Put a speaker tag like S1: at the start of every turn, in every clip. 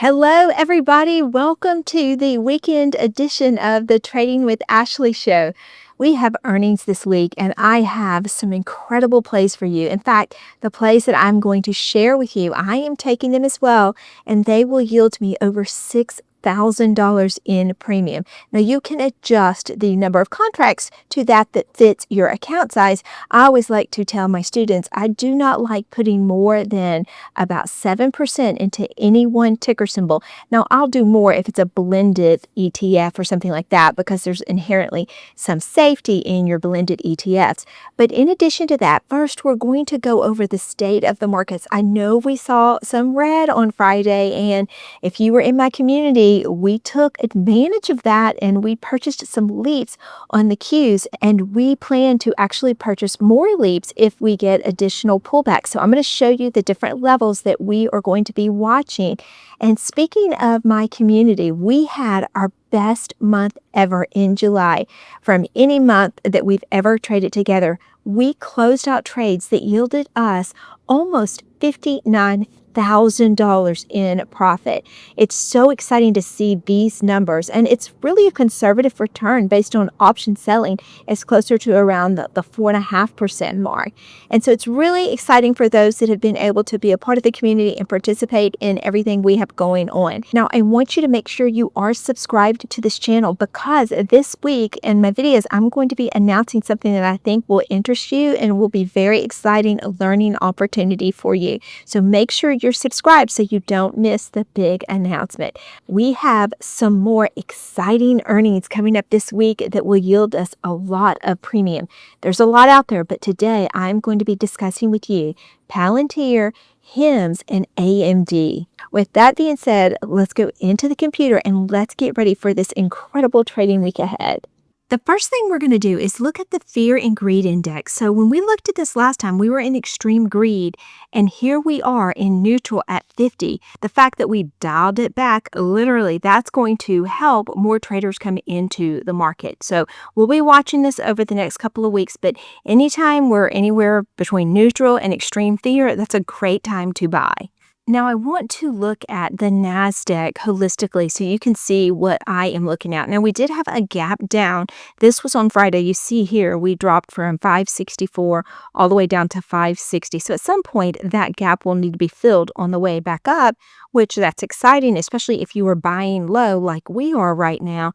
S1: Hello, everybody. Welcome to the weekend edition of the Trading with Ashley show. We have earnings this week, and I have some incredible plays for you. In fact, the plays that I'm going to share with you, I am taking them as well, and they will yield me over $6,000 in premium. Now, you can adjust the number of contracts to that fits your account size. I always like to tell my students I do not like putting more than about 7% into any one ticker symbol. Now, I'll do more if it's a blended ETF or something like that because there's inherently some safety in your blended ETFs. But in addition to that, first we're going to go over the state of the markets. I know we saw some red on Friday, and if you were in my community, we took advantage of that and we purchased some leaps on the Qs, and we plan to actually purchase more leaps if we get additional pullbacks. So I'm going to show you the different levels that we are going to be watching. And speaking of my community, we had our best month ever in July from any month that we've ever traded together. We closed out trades that yielded us almost $59,000 in profit. It's so exciting to see these numbers, and it's really a conservative return based on option selling. It's closer to around the 4.5% mark. And so it's really exciting for those that have been able to be a part of the community and participate in everything we have going on. Now, I want you to make sure you are subscribed to this channel because this week in my videos, I'm going to be announcing something that I think will interest you and will be very exciting learning opportunity for you. So make sure you're subscribed so you don't miss the big announcement. We have some more exciting earnings coming up this week that will yield us a lot of premium. There's a lot out there, but today I'm going to be discussing with you Palantir, HIMS, and AMD. With that being said, let's go into the computer and let's get ready for this incredible trading week ahead. The first thing we're going to do is look at the fear and greed index. So when we looked at this last time, we were in extreme greed, and here we are in neutral at 50. The fact that we dialed it back, literally, that's going to help more traders come into the market. So we'll be watching this over the next couple of weeks, but anytime we're anywhere between neutral and extreme fear, that's a great time to buy. Now, I want to look at the NASDAQ holistically so you can see what I am looking at. Now, we did have a gap down. This was on Friday. You see here, we dropped from 564 all the way down to 560. So at some point, that gap will need to be filled on the way back up, which that's exciting, especially if you were buying low like we are right now.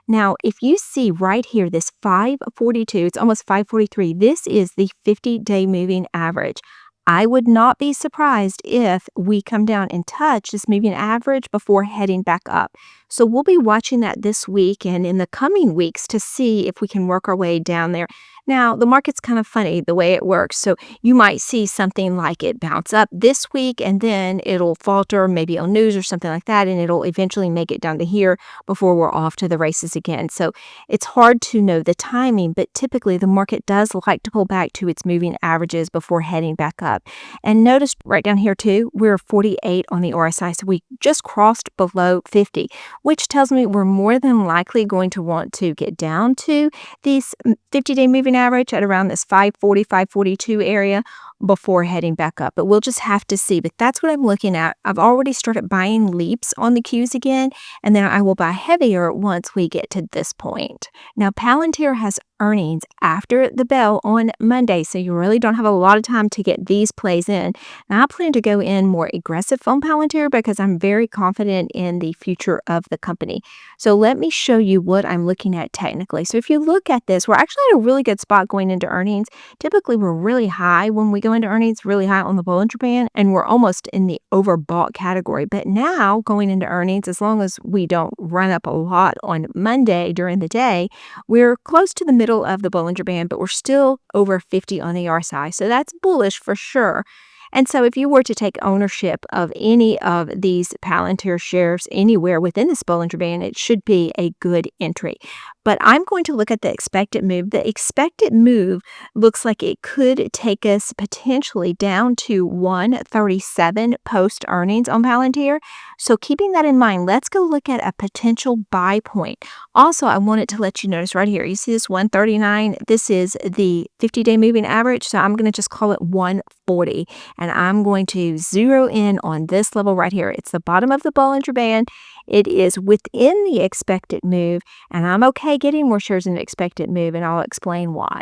S1: Now, if you see right here, this 542, it's almost 543. This is the 50-day moving average. I would not be surprised if we come down and touch this moving average before heading back up. So we'll be watching that this week and in the coming weeks to see if we can work our way down there. Now, the market's kind of funny the way it works. So you might see something like it bounce up this week and then it'll falter, maybe on news or something like that, and it'll eventually make it down to here before we're off to the races again. So it's hard to know the timing, but typically the market does like to pull back to its moving averages before heading back up. And notice right down here too, we're 48 on the RSI, so we just crossed below 50, which tells me we're more than likely going to want to get down to these 50-day moving average at around this 540, 542 area before heading back up. But we'll just have to see. But that's what I'm looking at. I've already started buying leaps on the Qs again, and then I will buy heavier once we get to this point. Now, Palantir has earnings after the bell on Monday, so you really don't have a lot of time to get these plays in. Now, I plan to go in more aggressive on Palantir because I'm very confident in the future of the company. So let me show you what I'm looking at technically. So if you look at this, we're actually at a really good spot going into earnings. Typically, we're really high when we go into earnings, really high on the Bollinger Band, and we're almost in the overbought category. But now, going into earnings, as long as we don't run up a lot on Monday during the day, we're close to the middle of the Bollinger Band, but we're still over 50 on the RSI. So that's bullish for sure. And so if you were to take ownership of any of these Palantir shares anywhere within this Bollinger Band, it should be a good entry. But I'm going to look at the expected move. The expected move looks like it could take us potentially down to 137 post earnings on Palantir. So keeping that in mind, let's go look at a potential buy point. Also, I wanted to let you notice right here, you see this 139? This is the 50-day moving average. So I'm going to just call it 140. and I'm going to zero in on this level right here. It's the bottom of the Bollinger Band. It is within the expected move, and I'm okay getting more shares in the expected move, and I'll explain why.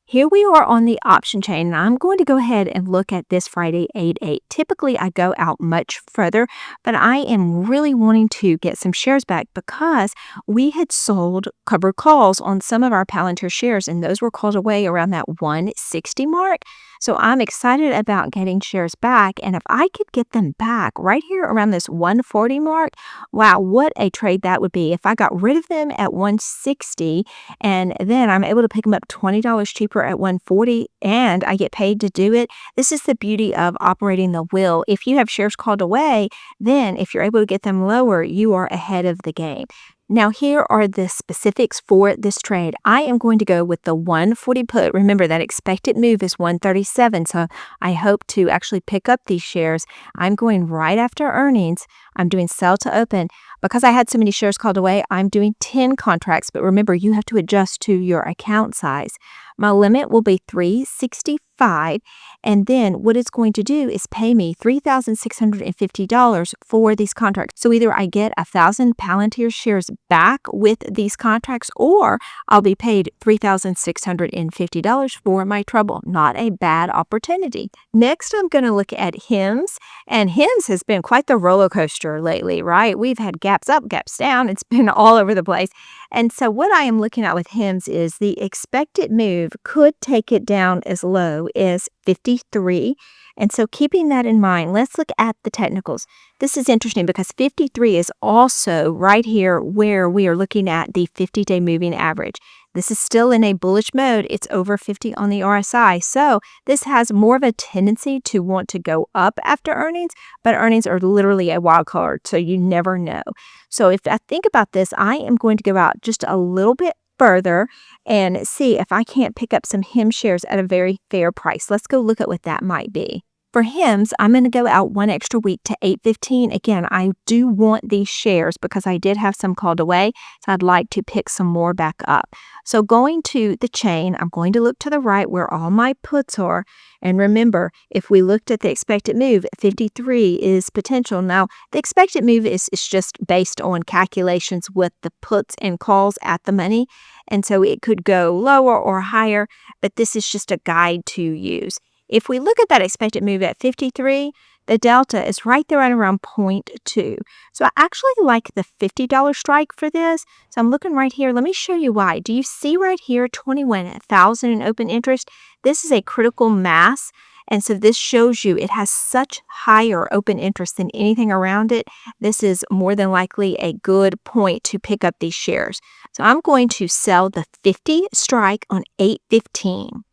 S1: Here we are on the option chain, and I'm going to go ahead and look at this Friday 8-8. Typically, I go out much further, but I am really wanting to get some shares back because we had sold covered calls on some of our Palantir shares, and those were called away around that 160 mark. So I'm excited about getting shares back, and if I could get them back right here around this 140 mark, wow, what a trade that would be. If I got rid of them at 160 and then I'm able to pick them up $20 cheaper at 140 and I get paid to do it. This is the beauty of operating the wheel. If you have shares called away, then if you're able to get them lower, you are ahead of the game. Now, here are the specifics for this trade. I am going to go with the 140 put. Remember, that expected move is 137, so I hope to actually pick up these shares. I'm going right after earnings. I'm doing sell to open. Because I had so many shares called away, I'm doing 10 contracts, but remember, you have to adjust to your account size. My limit will be 365, and then what it's going to do is pay me $3,650 for these contracts. So either I get 1,000 Palantir shares back with these contracts, or I'll be paid $3,650 for my trouble. Not a bad opportunity. Next, I'm going to look at HIMS, and HIMS has been quite the roller coaster lately, right? We've had gaps up, gaps down. It's been all over the place. And so what I am looking at with HIMS is the expected move could take it down as low as 53. And so keeping that in mind, let's look at the technicals. This is interesting because 53 is also right here where we are looking at the 50-day moving average. This is still in a bullish mode. It's over 50 on the RSI. So this has more of a tendency to want to go up after earnings, but earnings are literally a wild card, so you never know. So if I think about this, I am going to go out just a little bit further and see if I can't pick up some HIM shares at a very fair price. Let's go look at what that might be. For HIMS, I'm going to go out one extra week to 815. Again, I do want these shares because I did have some called away, so I'd like to pick some more back up. So going to the chain, I'm going to look to the right where all my puts are. And remember, if we looked at the expected move, 53 is potential. Now, the expected move is just based on calculations with the puts and calls at the money. And so it could go lower or higher, but this is just a guide to use. If we look at that expected move at 53, the delta is right there at around 0.2. So I actually like the $50 strike for this. So I'm looking right here. Let me show you why. Do you see right here 21,000 in open interest? This is a critical mass. And so this shows you it has such higher open interest than anything around it. This is more than likely a good point to pick up these shares. So I'm going to sell the 50 strike on 815.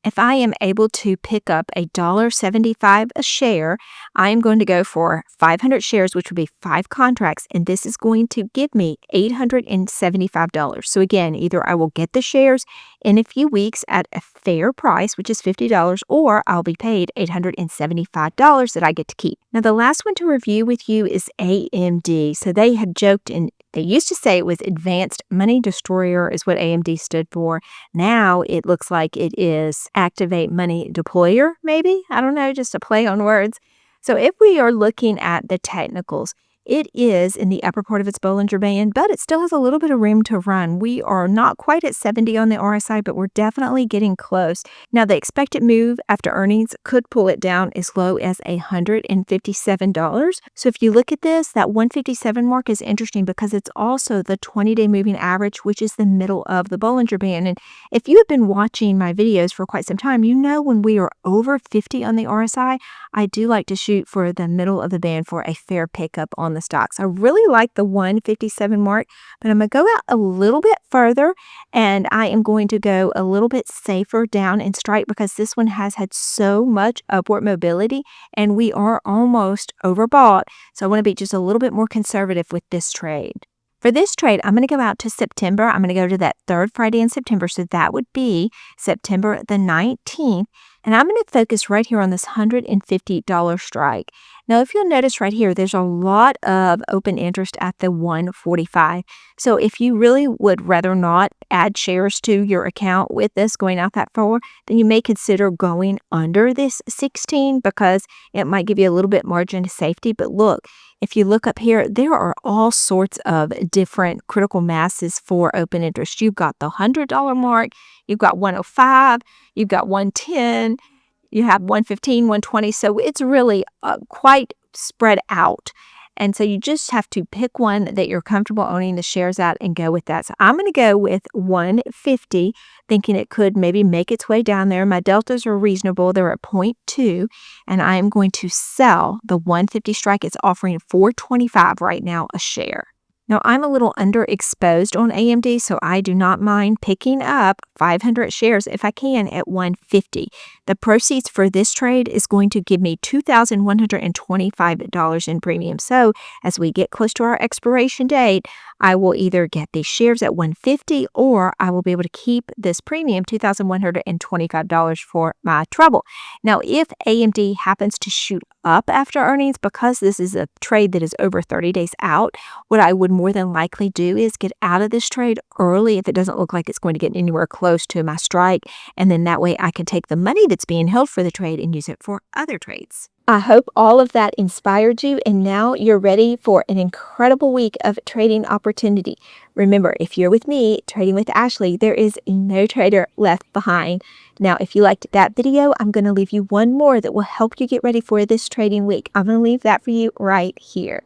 S1: If I am able to pick up $1.75 a share, I am going to go for 500 shares, which would be 5 contracts, and this is going to give me $875. So again, either I will get the shares in a few weeks at a fair price, which is $50, or I'll be paid $875 that I get to keep. Now, the last one to review with you is AMD. So they had joked and they used to say it was Advanced Money Destroyer is what AMD stood for. Now it looks like it is Activate Money Deployer, maybe? I don't know, just a play on words. So if we are looking at the technicals, it is in the upper part of its Bollinger Band, but it still has a little bit of room to run. We are not quite at 70 on the RSI, but we're definitely getting close. Now, the expected move after earnings could pull it down as low as $157. So if you look at this, that 157 mark is interesting because it's also the 20-day moving average, which is the middle of the Bollinger Band. And if you have been watching my videos for quite some time, you know when we are over 50 on the RSI, I do like to shoot for the middle of the band for a fair pickup on the stocks. I really like the 157 mark, but I'm going to go out a little bit further and I am going to go a little bit safer down in strike because this one has had so much upward mobility and we are almost overbought. So I want to be just a little bit more conservative with this trade. For this trade, I'm going to go out to September. I'm going to go to that third Friday in September. So that would be September the 19th. And I'm going to focus right here on this $150 strike. Now, if you'll notice right here, there's a lot of open interest at the 145. So if you really would rather not add shares to your account with this going out that far, then you may consider going under this 16 because it might give you a little bit margin of safety. But look, if you look up here, there are all sorts of different critical masses for open interest. You've got the $100 mark, you've got 105, you've got 110, you have 115, 120. So it's really quite spread out. And so you just have to pick one that you're comfortable owning the shares at and go with that. So I'm going to go with 150, thinking it could maybe make its way down there. My deltas are reasonable. They're at 0.2, and I am going to sell the 150 strike. It's offering $4.25 right now a share. Now, I'm a little underexposed on AMD, so I do not mind picking up 500 shares if I can at 150. The proceeds for this trade is going to give me $2,125 in premium. So as we get close to our expiration date, I will either get these shares at 150 or I will be able to keep this premium, $2,125 for my trouble. Now, if AMD happens to shoot up after earnings, because this is a trade that is over 30 days out, what I would more than likely do is get out of this trade early if it doesn't look like it's going to get anywhere close to my strike. And then that way I can take the money that's being held for the trade and use it for other trades. I hope all of that inspired you, and now you're ready for an incredible week of trading opportunity. Remember, if you're with me, Trading with Ashley, there is no trader left behind. Now, if you liked that video, I'm going to leave you one more that will help you get ready for this trading week. I'm going to leave that for you right here.